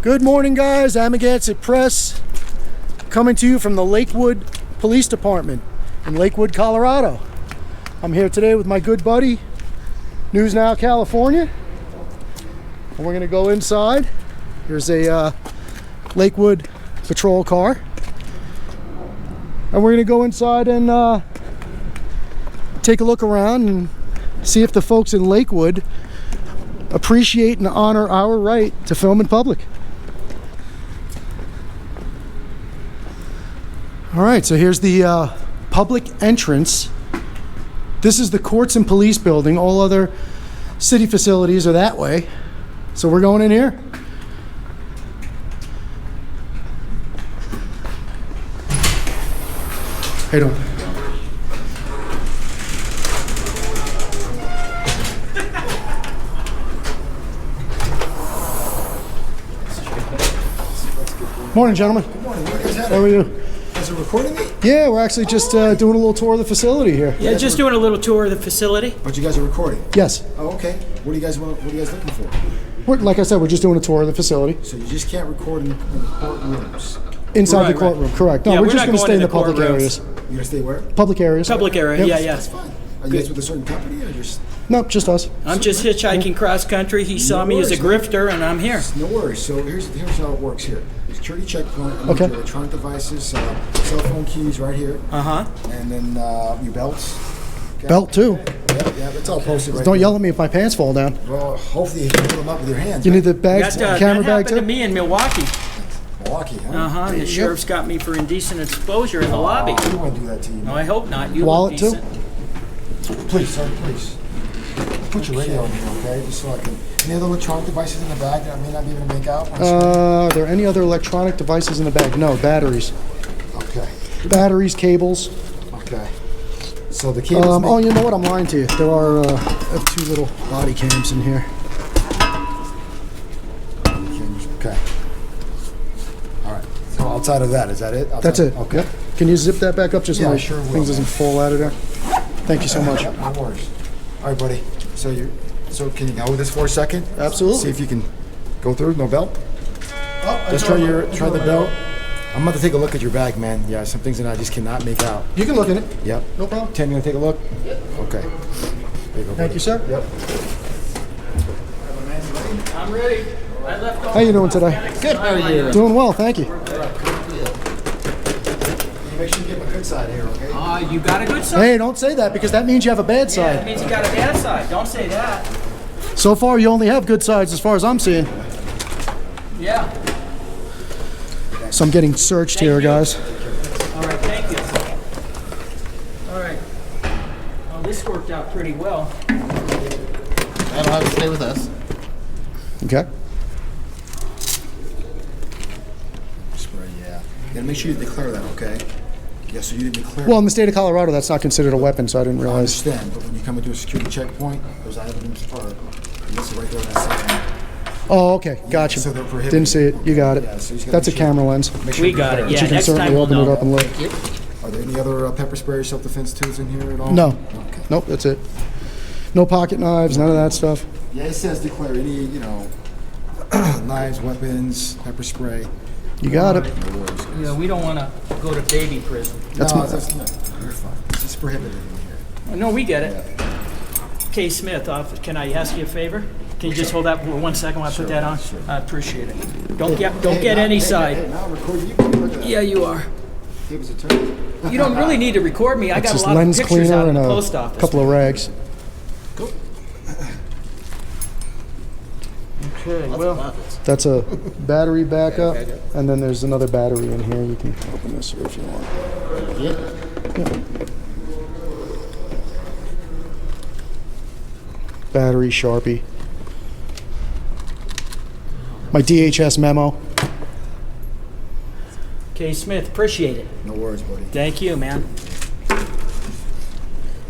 Good morning, guys. Amagansett Press coming to you from the Lakewood Police Department in Lakewood, Colorado. I'm here today with my good buddy, News Now California. And we're going to go inside. Here's a Lakewood patrol car. And we're going to go inside and take a look around and see if the folks in Lakewood appreciate and honor our right to film in public. All right, so here's the public entrance. This is the courts and police building. All other city facilities are that way. So we're going in here. How you doing? Morning, gentlemen. Good morning. How are you? Is it recording me? Yeah, we're actually just doing a little tour of the facility here. Yeah, just doing a little tour of the facility. But you guys are recording? Yes. Oh, okay. What do you guys looking for? Like I said, we're just doing a tour of the facility. So you just can't record in the courtrooms? Inside Right, the courtroom, correct. No, Yeah, we're we're just not going to going stay in to the the public courtrooms. areas. You're going to stay where? Public areas. Public area, Yep. yeah, yeah. That's fine. Are you guys with a certain company or just... No, just us. I'm just hitchhiking cross country. He saw me as a grifter, and I'm here. No worries. So here's how it works here. Security checkpoint. Okay. Your electronic devices, cell phone keys right here. Uh-huh. And then your belts. Okay. Belt too. Yeah, that's all posted right Don't there. yell at me if my pants fall down. Well, hopefully you can put them up with your hands. You right? need the bags, That camera bag happened to too? me in Milwaukee. Milwaukee, huh? Uh-huh. And the sheriff's got me for indecent exposure in the lobby. I don't want to do that to you. No, I hope not. You Wallet look too? decent. Please, sir, please. Put your radio in here, okay? Just so I can. Any other electronic devices in the bag that I may not be able to make out? Are there any other electronic devices in the bag? No, batteries. Okay. Batteries, cables. Okay. So the cables. Oh, you know what? I'm lying to you. There are I have two little body cams in here. Okay. All right. So outside of that, is that it? That's it. Okay. Yep. Can you zip that back up just so Yeah, I my sure will. things doesn't fall out of there? Thank you so much. No worries. All right, buddy. So can you hold this for a second? Absolutely. See if you can go through. No belt. Oh, Let's try the belt. I'm about to take a look at your bag, man. Yeah, some things that I just cannot make out. You can look in it. Yep. No problem. Tim, you gonna take a look? Yep. Okay. There you go. Thank you, sir. Yep. I'm ready. I left all How you doing today? Good. How are you? Doing well, thank you. Make sure you get my good side here, okay? You got a good side? Hey, don't say that because that means you have a bad Yeah, it side. means you got a bad side. Don't say that. So far, you only have good sides as far as I'm seeing. Yeah. So I'm getting searched Thank here, you. guys. All right, thank you. All right. Well, this worked out pretty well. That'll have to stay with us. Okay. Spray, yeah. You gotta make sure you declare that, okay? Yeah, so you didn't declare. Well, in the state of Colorado, that's not considered a weapon, so I didn't I realize. understand, but when you come into a security checkpoint, those items are listed right there in that section. Oh, okay, gotcha. So they're prohibited. Didn't see it. You got it. Yeah, so you just gotta That's a make sure- camera lens. Make sure We you got declare it, yeah. You can next certainly time we'll open it know. up and look. Are there any other pepper spray or self-defense tools in here at all? No. Okay. Nope, that's it. No pocket knives, none of that stuff. Yeah, it says declare any, knives, weapons, pepper spray. You got it. No worries. Yeah, we don't want to go to baby prison. That's no, my- you're fine. It's prohibited in here. No, we get it. Kay Smith, can I ask you a favor? Can you just hold that for 1 second while I put that on? Sure. I appreciate it. Don't get any side. Hey, now I'm recording you. Look at that. Yeah, you are. Give us a turn. You don't really need to record me. I It's got a just lot of lens pictures cleaner out of and the a post office. couple of rags. Go. Okay, Lots well, of profits. That's a battery backup, and then there's another battery in here. You can open this if you want. Battery, Sharpie. My DHS memo. Kay Smith, appreciate it. No worries, buddy. Thank you, man.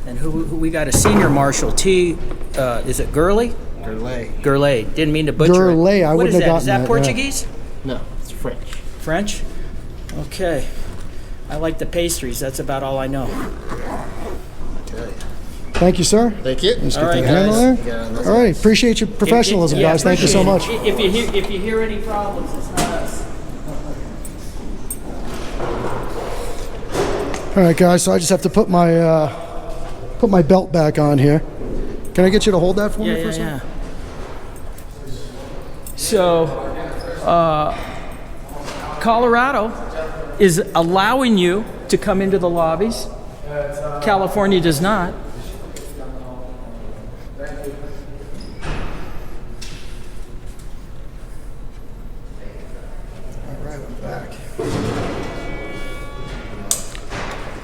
And who we got a senior marshal, is it Gurley? Gurley. Gurley. Didn't mean to butcher Gurley, it. I What wouldn't is have that? gotten Is that that, yeah. Portuguese? No, it's French. French? Okay. I like the pastries. That's about all I know. I tell you. Thank you, sir. Thank you. Just All get right, the handle guys. there. Yeah, All right, appreciate your professionalism, Yeah, guys. Thank you so much. appreciate it. If you hear any problems, it's not us. All right, guys. So I just have to put my belt back on here. Can I get you to hold that for me for a second? So, Colorado is allowing you to come into the lobbies. California does not.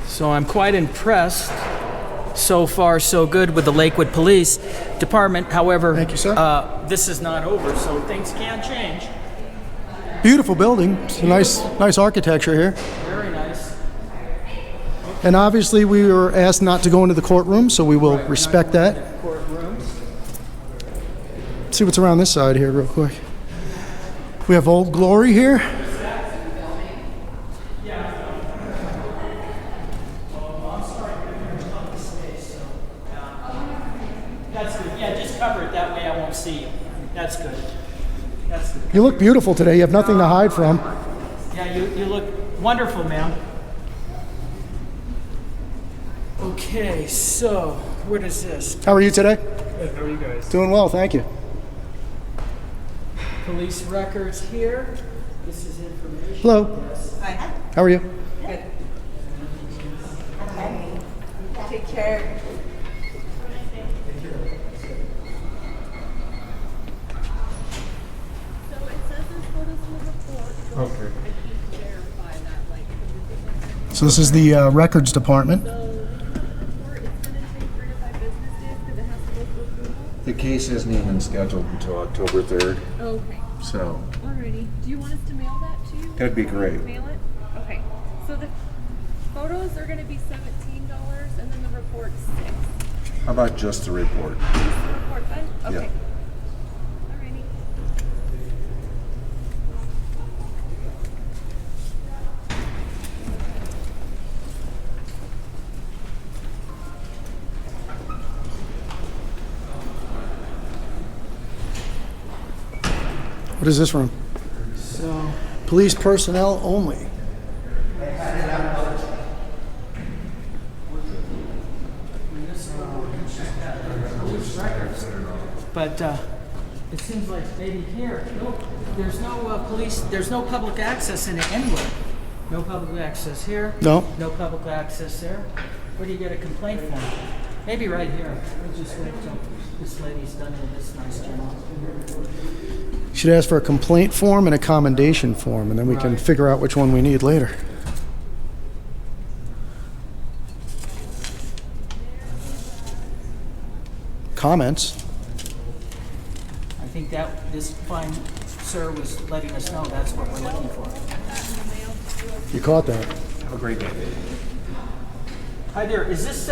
So I'm quite impressed. So far, so good with the Lakewood Police Department. However, Thank you, sir. This is not over, so things can change. Beautiful building. It's a nice architecture here. Very nice. And obviously, we were asked not to go into the courtroom, so we will respect that. Courtroom. See what's around this side here, real quick. We have Old Glory here. That's good. Yeah, just cover it that way. I won't see you. That's good. That's good. You look beautiful today. You have nothing to hide from. Yeah, you look wonderful, ma'am. Okay, so what is this? How are you today? Good, how are you guys? Doing well, thank you. Police records here. This is information. Hello. Yes. How are you? Take care. So it says there's photos in the report. So Okay. I need to verify that, like, So this is the records department. so when you have the report, it's gonna take 3 to 5 business days because it has to go through approval. The case isn't even scheduled until October 3rd, Okay. so Alrighty. Do you want us to mail that to you? That'd be great. Mail it? Okay. So the photos are gonna be $17 and then the report's $6. how about just the report? Is the report done? Yeah. Okay. Alrighty. What is this room? So Police personnel only. but it seems like maybe here, no, there's no police, there's no public access in it anywhere. No public access here. No? No public access there. Where do you get a complaint form? Maybe right here. We'll just wait till this lady's done with this nice job. Should ask for a complaint form and a commendation form, and then we can Right. figure out which one we need later. Comments? I think that this fine sir was letting us know that's what we're looking for. You caught that. Have a great day. Hi there, is this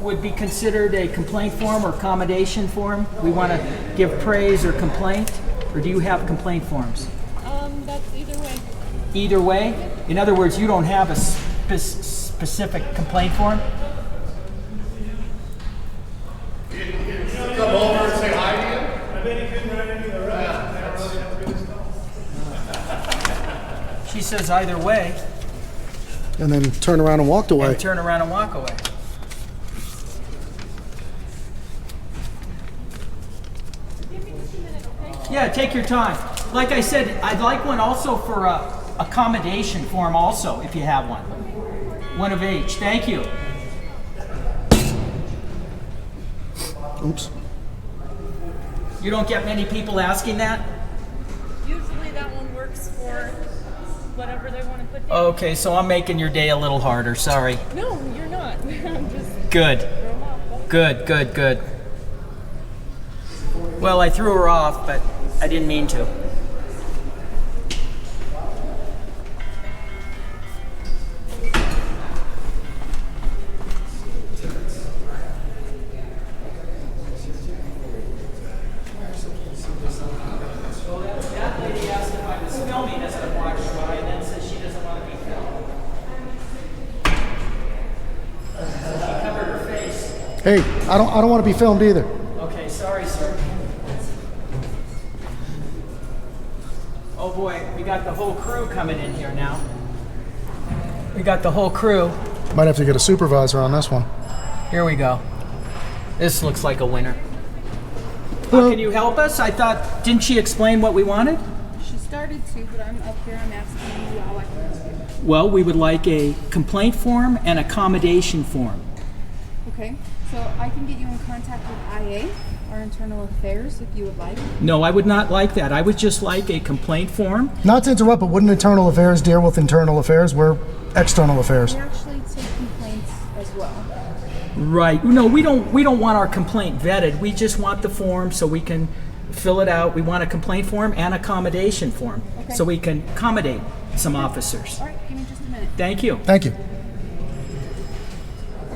would be considered a complaint form or accommodation form? We want to give praise or complaint, or do you have complaint forms? That's either way. Either way? In other words, you don't have a specific complaint form? She says either way, And then turn around and walked away. and turn around and walk away. Yeah, take your time. Like I said, I'd like one also for a accommodation form also, if you have one. One of each, thank you. Oops. You don't get many people asking that? Usually that one works for whatever they want to put down. Okay, so I'm making your day a little harder, sorry. No, you're not. I'm just Good, throw 'em off. good, good, good. Well, I threw her off, but I didn't mean to. Well, that lady asked if I was filming as I walked by, and then said she doesn't want to be filmed. So she covered her face. Hey, I don't want to be filmed either. Okay, sorry, sir. Oh boy, we got the whole crew coming in here now. We got the whole crew. Might have to get a supervisor on this one. Here we go. This looks like a winner. Well- Can you help us? I thought, didn't she explain what we wanted? She started to, but I'm up here, I'm asking you how I can help you. Well, we would like a complaint form and accommodation form. Okay, so I can get you in contact with IA, our internal affairs, if you would like. No, I would not like that. I would just like a complaint form. Not to interrupt, but wouldn't internal affairs deal with internal affairs? We're external affairs. We actually take complaints as well. Right. No, we don't want our complaint vetted. We just want the form so we can fill it out. We want a complaint form and accommodation form so we can accommodate some officers. All right, give me just a minute. Thank you. Thank you.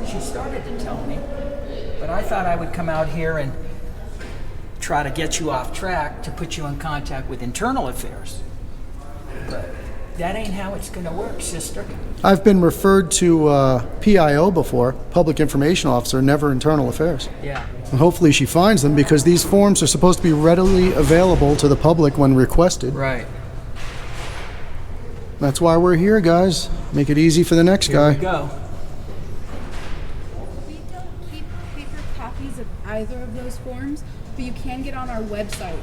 She started to tell me, but I thought I would come out here and try to get you off track to put you in contact with internal affairs. But that ain't how it's going to work, sister. I've been referred to PIO before, Public Information Officer, never Internal Affairs. Yeah. And hopefully she finds them because these forms are supposed to be readily available to the public when requested. Right. That's why we're here, guys. Make it easy for the next Here guy. we go. We don't keep paper copies of either of those forms, but you can get on our website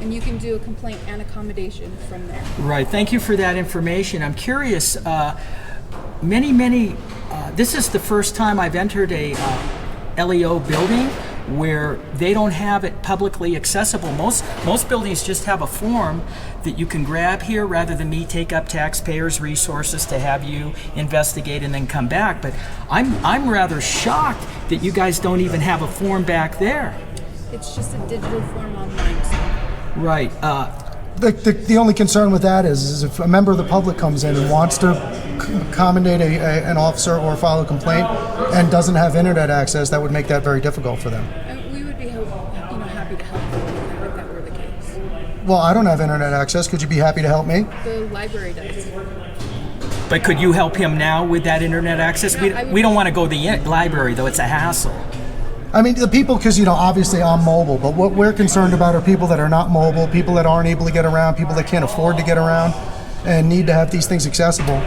and you can do a complaint and accommodation from there. Right. Thank you for that information. I'm curious. This is the first time I've entered a LEO building where they don't have it publicly accessible. Most buildings just have a form that you can grab here rather than me take up taxpayers' resources to have you investigate and then come back. But I'm rather shocked that you guys don't even have a form back there. It's just a digital form online. So. Right. The only concern with that is if a member of the public comes in and wants to accommodate an officer or file a complaint and doesn't have internet access, that would make that very difficult for them. And we would be happy to help you if that were the case. Well, I don't have internet access. Could you be happy to help me? The library does. But could you help him now with that internet access? We don't want to go to the library, though. It's a hassle. I mean, the people, because, obviously I'm mobile, but what we're concerned about are people that are not mobile, people that aren't able to get around, people that can't afford to get around and need to have these things accessible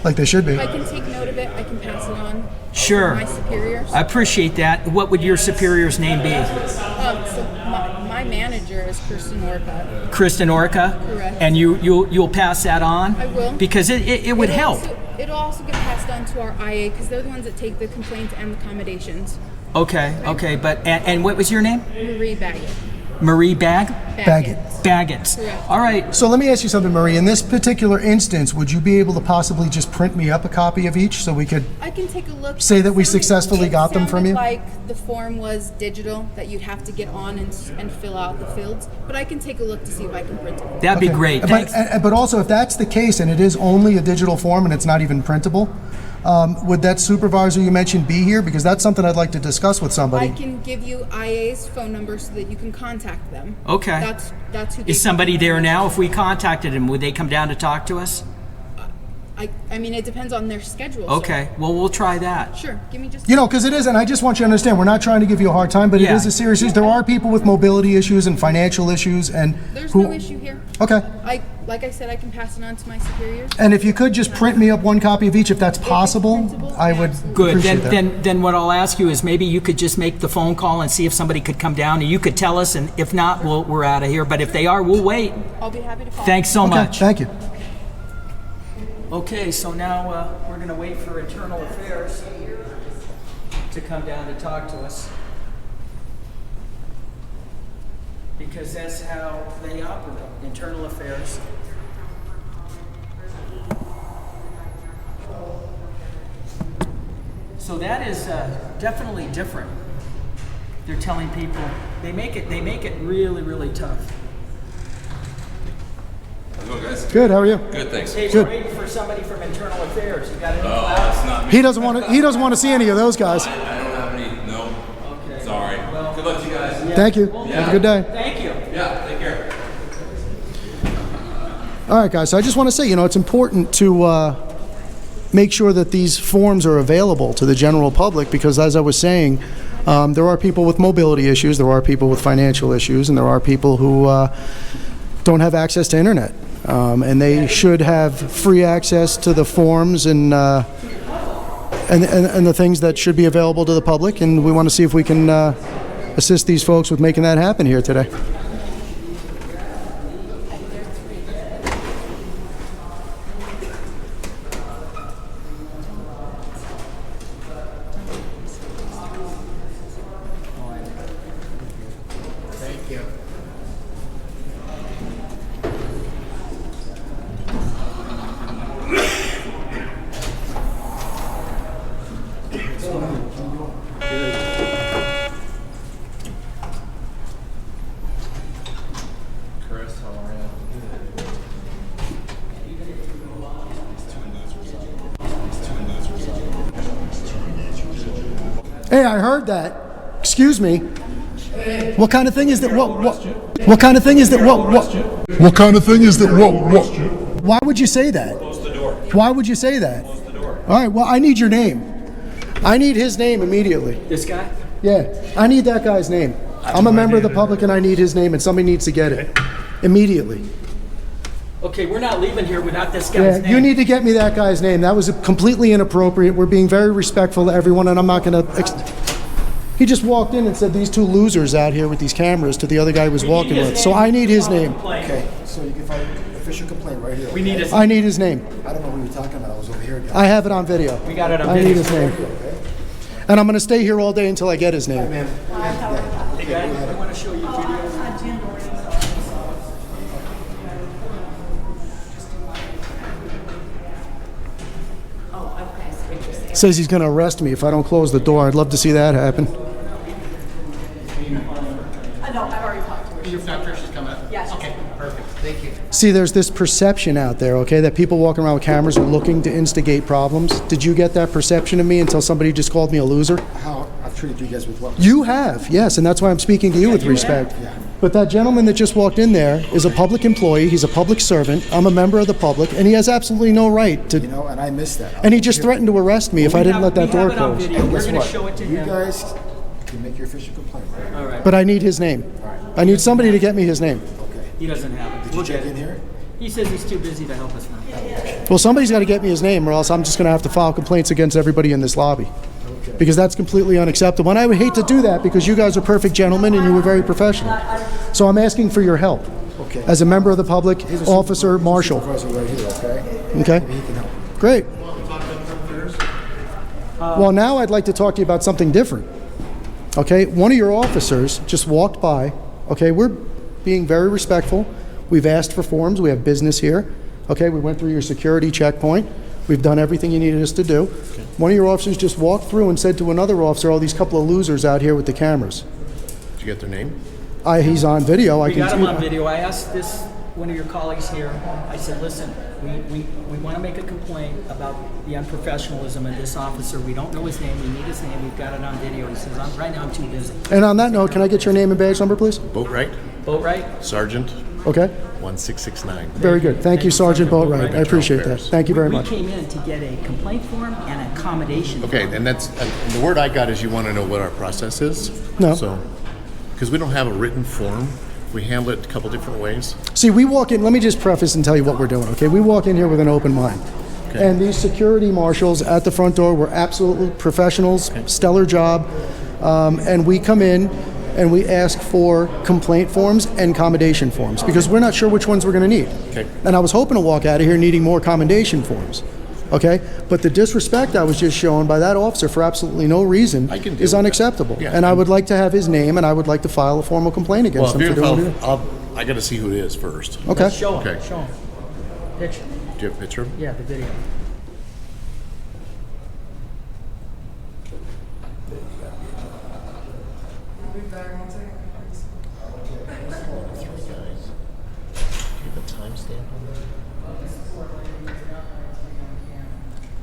like they should be. I can take note of it. I can pass it on Sure. to my superiors. I appreciate that. What would your superior's name be? So my manager is Kristen Orca. Kristen Orca? Correct. And you'll pass that on? I will. Because it would help. It'll also get passed on to our IA because they're the ones that take the complaints and the accommodations. Okay, but and what was your name? Marie Baggett. Marie Baggett. Baggett. Correct. All right. So let me ask you something, Marie. In this particular instance, would you be able to possibly just print me up a copy of each so we could... I can take a look. Say that we It sounded- successfully got them from you? It sounded like the form was digital, that you'd have to get on and fill out the fields. But I can take a look to see if I can print it. That'd be great. Thanks. But also, if that's the case and it is only a digital form and it's not even printable, would that supervisor you mentioned be here? Because that's something I'd like to discuss with I somebody. can give you IA's phone number so that you can contact them. Okay. That's who they Is somebody can- there now? If we contacted him, would they come down to talk to us? I mean, it depends on their schedule. so- Okay. Well, we'll try that. Sure. Give me just. Because it is, and I just want you to understand, we're not trying to give you a hard time, but it Yeah. is a serious issue. There are people with mobility issues and financial issues and There's who... no issue here. Okay. Like I said, I can pass it on to my superiors. And if you could just print me up one copy of each, if that's possible, printable, I would absolutely. Good. appreciate that. Then what I'll ask you is maybe you could just make the phone call and see if somebody could come down, and you could tell us, and if not, we're out of here. But if they are, we'll wait. I'll be happy to call. Thanks so Okay, much. thank you. Okay, so now we're going to wait for Internal Affairs to come down to talk to us. Because that's how they operate, Internal Affairs. So that is definitely different. They're telling people, they make it really, really tough. How's it going, guys? Good, how are you? Good, thanks. Hey, Good. we're waiting for somebody from Internal Affairs. You got any Oh, clouds? it's not me. He doesn't want to see any of those guys. I don't have any. No. Okay. Sorry. Well, Good luck to you guys. Thank you. Have a good day. Thank you. Yeah, take care. All right, guys, so I just want to say, it's important to make sure that these forms are available to the general public because, as I was saying, There are people with mobility issues, there are people with financial issues, and there are people who don't have access to internet. And they should have free access to the forms and the things that should be available to the public, and we want to see if we can assist these folks with making that happen here today. Thank you. Chris, how are you? Hey, I heard that. Excuse me. What kind of thing is that? What kind of thing is that? What kind of thing is that? What? Why would you say that? Close the door. Why would you say that? Close the door. All right, well, I need your name. I need his name immediately. This guy? Yeah, I need that guy's name. I'm a member of the public and I need his name, and somebody needs to get it immediately. Okay, we're not leaving here without this Yeah, guy's name. you need to get me that guy's name. That was completely inappropriate. We're being very respectful to everyone, and I'm not going to... He just walked in and said these two losers out here with these cameras to the other guy he was walking with. So I need his name. Okay, so you can find official complaint right here. We need his I need his name. I don't know who you're talking about. I was over here again. I have it on video. We got it on I video. need his name. And I'm going to stay here all day until I get his name. Hey guys, I want to show you videos. Says he's going to arrest me if I don't close the door. I'd love to see that happen. No, I've already talked to her. You're not sure she's coming up? Yes. Okay, perfect. Thank you. See, there's this perception out there, okay, that people walking around with cameras are looking to instigate problems. Did you get that perception of me until somebody just called me a loser? How I've treated you guys with what? You have, yes, and that's why I'm speaking to you with respect. Yeah. But that gentleman that just walked in there is a public employee, he's a public servant, I'm a member of the public, and he has absolutely no right You to... know, and I missed that. And he just threatened to arrest me if I didn't let that door We have it on close. video. We're Guess going to what? show it to You him. guys can make your official complaint, right? All right. But I need his name. I need somebody to get me his name. Okay. He doesn't have it. Did you check in here? He says he's too busy to help us now. Well, somebody's got to get me his name, or else I'm just going to have to file complaints against everybody in this lobby. Because that's completely unacceptable. And I would hate to do that because you guys are perfect gentlemen and you were very professional. So I'm asking for your help. Okay. As a member of the public, Here's a officer, marshal. supervisor right here, okay? Okay? Maybe he can help. Great. Well, now I'd like to talk to you about something different. Okay? One of your officers just walked by. Okay? We're being very respectful. We've asked for forms. We have business here. Okay? We went through your security checkpoint. We've done everything you needed us to do. Okay. One of your officers just walked through and said to another officer, oh, these couple of losers out here with the cameras. Did you get their name? He's on video. We got him on video. I asked one of your colleagues here, I said, listen, we want to make a complaint about the unprofessionalism of this officer. We don't know his name. We need his name. We've got it on video. He says, right now I'm too busy. And on that note, can I get your name and badge number, please? Boatwright, Boatwright? Sergeant, Okay. 1669. Very good. Thank you, Sergeant Boatwright. I appreciate that. Thank you very We much. came in to get a complaint form and an accommodation Okay, form. and that's, the word I got is you want to know what our process is? No. So, because we don't have a written form, we handle it a couple different ways. See, we walk in, let me just preface and tell you what we're doing, okay? We walk in here with an open mind. Okay. And these security marshals at the front door were absolutely professionals, stellar job. And we come in and we ask for complaint forms and commendation forms because we're not sure which ones we're going to need. Okay. And I was hoping to walk out of here needing more commendation forms. Okay? But the disrespect I was just shown by that officer for absolutely no reason I can deal is with unacceptable. that. Yeah. And I would like to have his name and I would like to file a formal complaint against Well, him if for you're doing it. I got to see who it is first. Okay. Show him. Okay. Show him. Picture. Do you have a picture? Yeah, the video.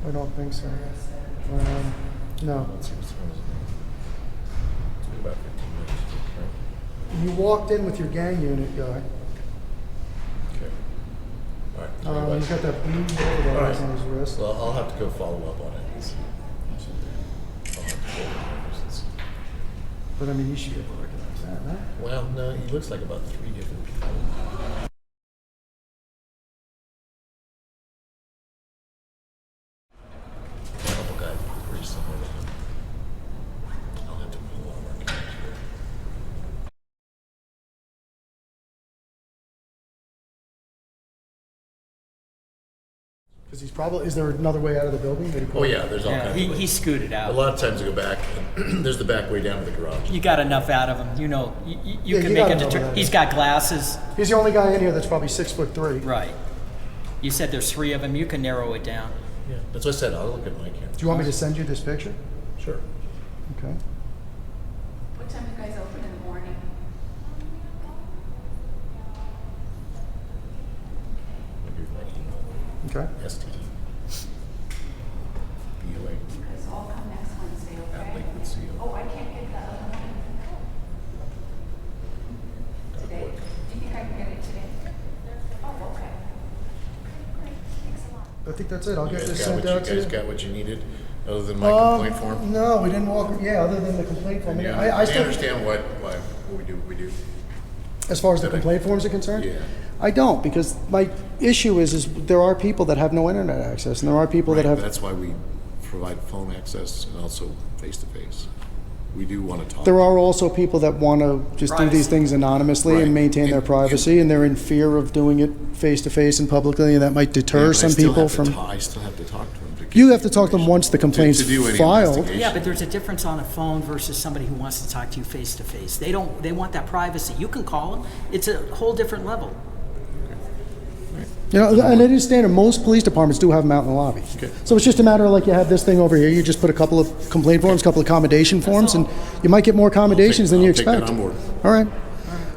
I don't think so. No. About 15 minutes. You walked in with your gang unit guy. Okay. All right. He's got that blue photo All right. on his wrist. Well, I'll have to go follow up on it. I'll have to go over it. But I mean, you should be able to recognize that, huh? Well, no, he looks like about 3 different people. A couple guys pretty similar to him. I'll have to pull one more guy here. Because he's probably, is there another way out of the building? That he Oh yeah, there's all Yeah, kinds he, of ways. he scooted A out. lot of times I go back, and there's the back way down to the garage. You got enough out of him. You know, you Yeah, can you make gotta a know deter- that. He's got glasses. He's the only guy in here that's probably 6'3". Right. You said there's 3 of them. You can narrow it down. Yeah, that's what I said. I'll look at my camera. Do you want me to send you this picture? Sure. Okay. What time do you guys open in the morning? Here's my email. Okay. STE. BOA. Because I'll come next Wednesday, At okay? Lakewood CO. Oh, I can't get the other one. Today? Do you think I can get it today? Oh, okay. Great, thanks a lot. I think that's it. I'll You get guys this got sent what out to you you. guys got what you needed, other than my complaint form? No, we didn't walk, yeah, other than the complaint form. Yeah, I I still, understand what we do. as far as the complaint forms are concerned? Yeah. I don't, because my issue is there are people that have no internet access, and there are people Right, that have, that's why we provide phone access and also face-to-face. We do want to talk. there are also people that want to just do these Privacy. things anonymously Right. and maintain their And- privacy, and they're in fear of doing it face-to-face and publicly, and that might Yeah, deter but some people from. I still have to talk to them. To get You the have to talk to them information. once the complaint's To do any filed. investigation. Yeah, but there's a difference on a phone versus somebody who wants to talk to you face to face. They want that privacy. You can call them. It's a whole different level. You know, and it is standard, most police departments do have them out in the lobby. Okay. So it's just a matter of like you have this thing over here, you just put a couple of complaint forms, a couple of accommodation forms, and you might get more accommodations than you I'll take that expect. on board. All right.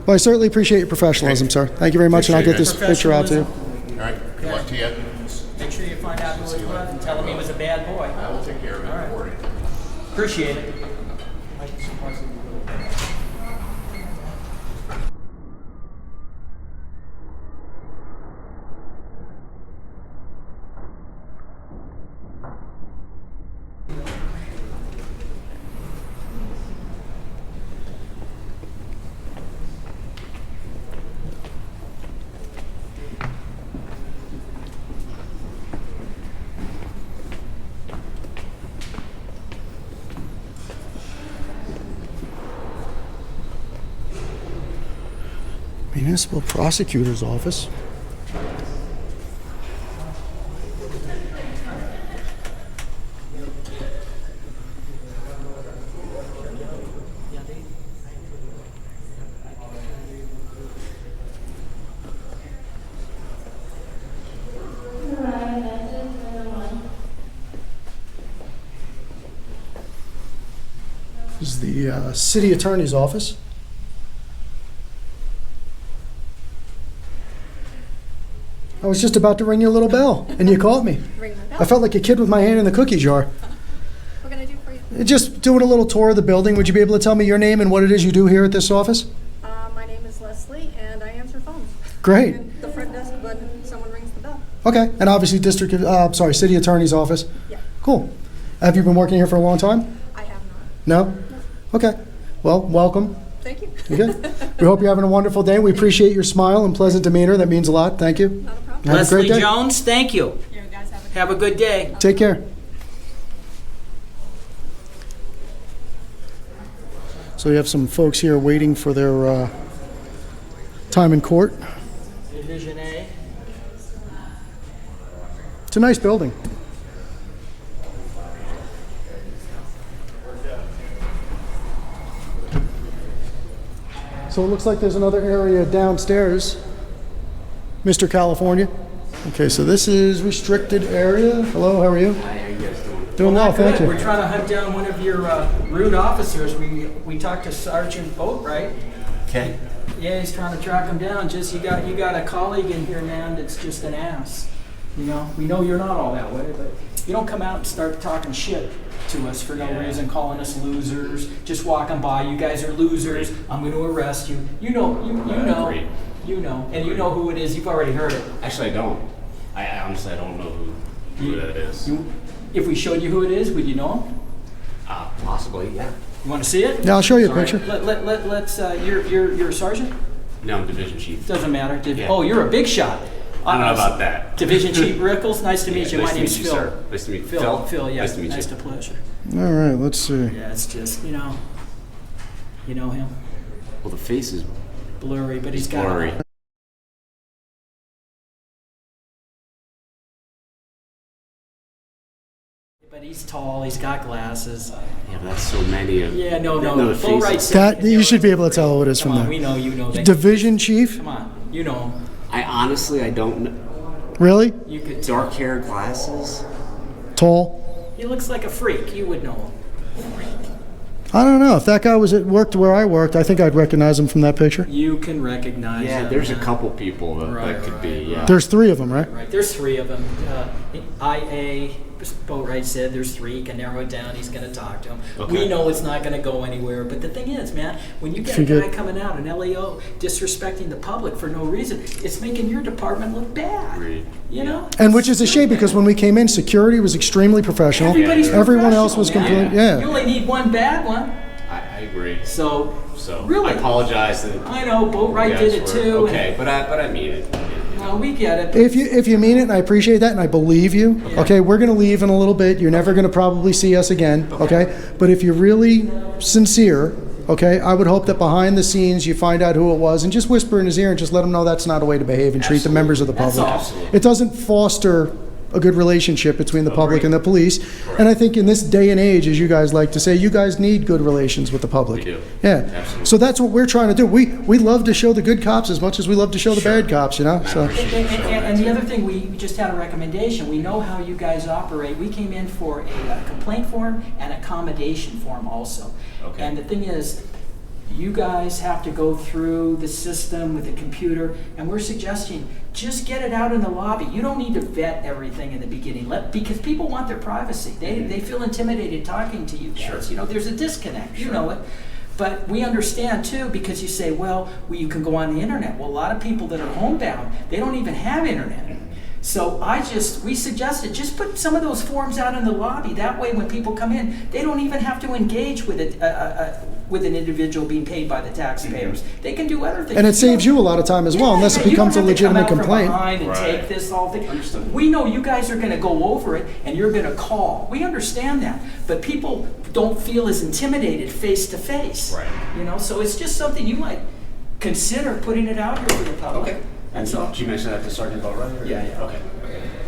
Well, I certainly appreciate your professionalism, sir. Thank you very much, and I'll get this Appreciate picture out to you. Professionalism. All right, good luck to you. Make sure you find out who it was and tell him he was a bad boy. I will take care of it. All right. Don't worry. Appreciate it. Municipal Prosecutor's Office. This is the City Attorney's Office. I was just about to ring your little bell, and you caught me. Ring my I bell. felt like a kid with my hand in the cookie jar. What can I do for you? Just doing a little tour of the building. Would you be able to tell me your name and what it is you do here at this office? My name is Leslie, and I answer phones. Great. And the front desk when someone rings the bell. Okay. And obviously, City Attorney's Office. Yeah, Cool. Have you been working here for a long time? I have not. No? Okay. Well, welcome. Thank you. Okay. We hope you're having a wonderful day. We appreciate your smile and pleasant demeanor. That means a lot. Thank you. Not a problem. Have a Leslie great day. Jones, thank you. You guys have a Have a good day. Take care. So we have some folks here waiting for their time in court. Division A. It's a nice building. So it looks like there's another area downstairs, Mr. California. Okay, so this is restricted area. Hello, how are you? Hi, how you guys doing? Doing well, thank Good. We're you. trying to hunt down one of your rude officers. We talked to Sergeant Boat, right? Okay. Yeah, he's trying to track him down. Just you got a colleague in here, man, that's just an ass. You know, we know you're not all that way, but you don't come out and start talking shit to us for no reason, calling us losers, just walking by. You guys are losers. I'm going to arrest you. You know, Agreed. you know, and you know who it is. You've already heard it. Actually, I don't. I honestly, I don't know who that is. If we showed you who it is, would you know him? Possibly, yeah. You want to see it? Yeah, I'll show you a All right. picture. Let's. You're a sergeant. No, I'm division chief. Doesn't matter. Yeah. Oh, you're a big shot. I don't know about that. Division Chief Rickles. Nice to meet you. Nice My to name's meet you, Phil. sir. Nice to meet you. Phil. Phil. Yeah. Nice to meet you. Nice to pleasure. All right, let's see. Yeah, it's just you know him. Well, the face is Blurry, but he's got. blurry. But he's tall. He's got glasses. Yeah, but that's so many of. Yeah. No. No, the Full right. faces. That you should be able to tell who it is Come from on. there. We know. You know that. Division chief? Come on. You know him. I honestly, I don't know. Really? You could. Dark hair, glasses. Tall? He looks like a freak. You would know him. I don't know. If that guy was at work where I worked, I think I'd recognize him from that picture. You can recognize Yeah, him. there's a couple people that, Right, that could right, be. Yeah. There's 3 of them, right? Right, there's 3 of them. IA, Boatwright said there's 3. He can narrow it down. He's going to talk to him. Okay. We know it's not going to go anywhere. But the thing is, man, when you get a Forget- guy coming out, an LEO, disrespecting the public for no reason, it's making your department look bad. Agreed. You know? And which is a shame because when we came in, security was extremely professional. Everybody's Everyone else was professional, man. complete. You Yeah. only need one bad one. I agree. So, So really, I apologize that. I know Boatwright you did guys it were- too. Okay, but I mean it. Well, we get it. If you mean it, and I appreciate that, and I believe you, okay, we're going to leave in a little bit. You're never going to probably see us again, okay? But if you're really sincere, okay, I would hope that behind the scenes you find out who it was and just whisper in his ear and just let him know that's not a way to behave and treat the members of the That's public. all. Absolutely. It doesn't foster a good relationship between the public and the police. And I think in this day and age, as you guys like to say, you guys need good relations with the public. We do. Yeah. Absolutely. So that's what we're trying to do. We love to show the good cops as much as we love to show the bad cops, you know? So. And the other thing, we just had a recommendation. We know how you guys operate. We came in for a complaint form and accommodation form also. Okay. And the thing is, you guys have to go through the system with the computer, and we're suggesting just get it out in the lobby. You don't need to vet everything in the beginning, because people want their privacy. They feel intimidated talking to you guys. Sure. You know, there's a disconnect. You know it. But we understand too, because you say, well, you can go on the internet. Well, a lot of people that are homebound, they don't even have internet. So we suggested just put some of those forms out in the lobby. That way, when people come in, they don't even have to engage with it, with an individual being paid by the taxpayers. They can do other things. And it saves you a lot of time as well, unless it becomes a legitimate complaint. You don't have to come out from behind and take this whole thing. Understood. We know you guys are going to go over it, and you're going to call. We understand that, but people don't feel as intimidated face to face. Right. You know, so it's just something you might consider putting it out here for the public. Okay. And That's all. did you mention that to Sergeant Boatwright? or- Yeah, yeah. Okay.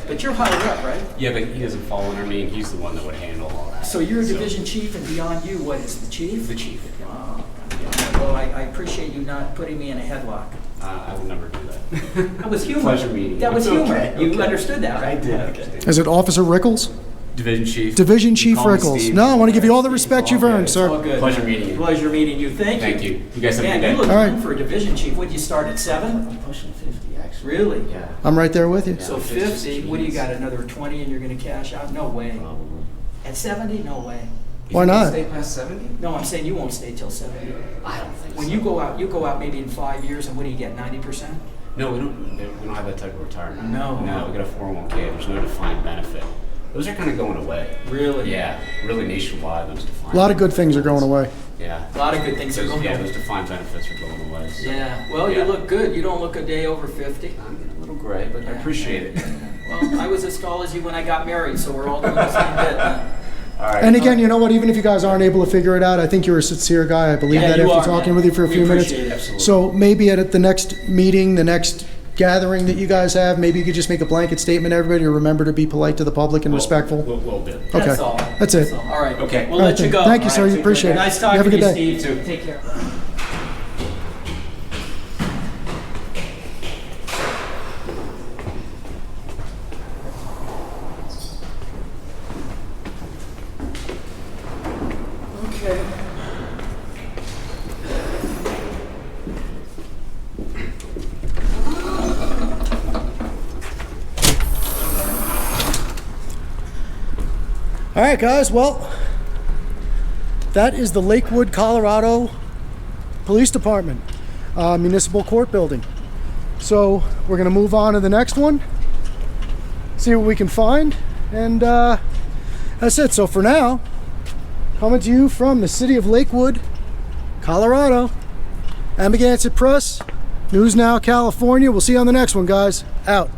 But you're higher up, right? Yeah, but he doesn't fall under me, and he's the one that would handle all that. So you're a division chief, and beyond you, what is the chief? The chief. Wow. Yeah. Well, I appreciate you not putting me in a headlock. I would never do that. That was humor. Pleasure meeting you. That was Okay, humor. okay. You understood that, right? I did. Okay. Is it Officer Rickles? Division chief. Division You Chief call me Rickles. Steve. No, I want to give you all the Steve, respect all you've good. earned, sir. All good. Pleasure meeting you. Pleasure meeting you. Thank you. Thank you. You guys have a Man, good you day. look All right. young for a division chief. What, you start at 7? I'm pushing 50, actually. Really? Yeah. I'm right there with you. So Yeah, 50, what do you jeez. got, another 20 and you're going to cash out? No way. Probably. At 70? No way. Why not? Stay past 70? No, I'm saying you won't stay till 70. I don't think When so. you go out maybe in 5 years, and what do you get, 90%? No, we don't have that type of retirement. No. No, we got a 401k. There's no defined benefit. Those are kind of going away. Really? Yeah, really nationwide, those defined. A lot of good things are going away. Yeah. A lot of good things are Those, going yeah, on. those defined benefits are going away. So. Yeah, well, you Yeah. look good. You don't look a day over 50. I'm getting a little gray, but I appreciate it. Well, I was as tall as you when I got married, so we're all doing the same bit. Huh? All right. And again, you know what? Even if you guys aren't able to figure it out, I think you're a sincere guy. I believe Yeah, that you after are, talking man. with you for a We few minutes. appreciate it. Absolutely. So maybe at the next meeting, the next gathering that you guys have, maybe you could just make a blanket statement to everybody to remember to be polite to the public and respectful. We'll do. Okay. That's all. That's it. all. All right. Okay. We'll All let right, you go. thank you, sir. All right, Appreciate it. Nice You talking have a to you, good day. Steve. Take care. Okay. All right, guys. Well, that is the Lakewood, Colorado Police Department Municipal Court Building. So we're going to move on to the next one, see what we can find, and that's it. So for now, Coming to you from the city of Lakewood, Colorado. Amagansett Press, News Now, California. We'll see you on the next one, guys. Out.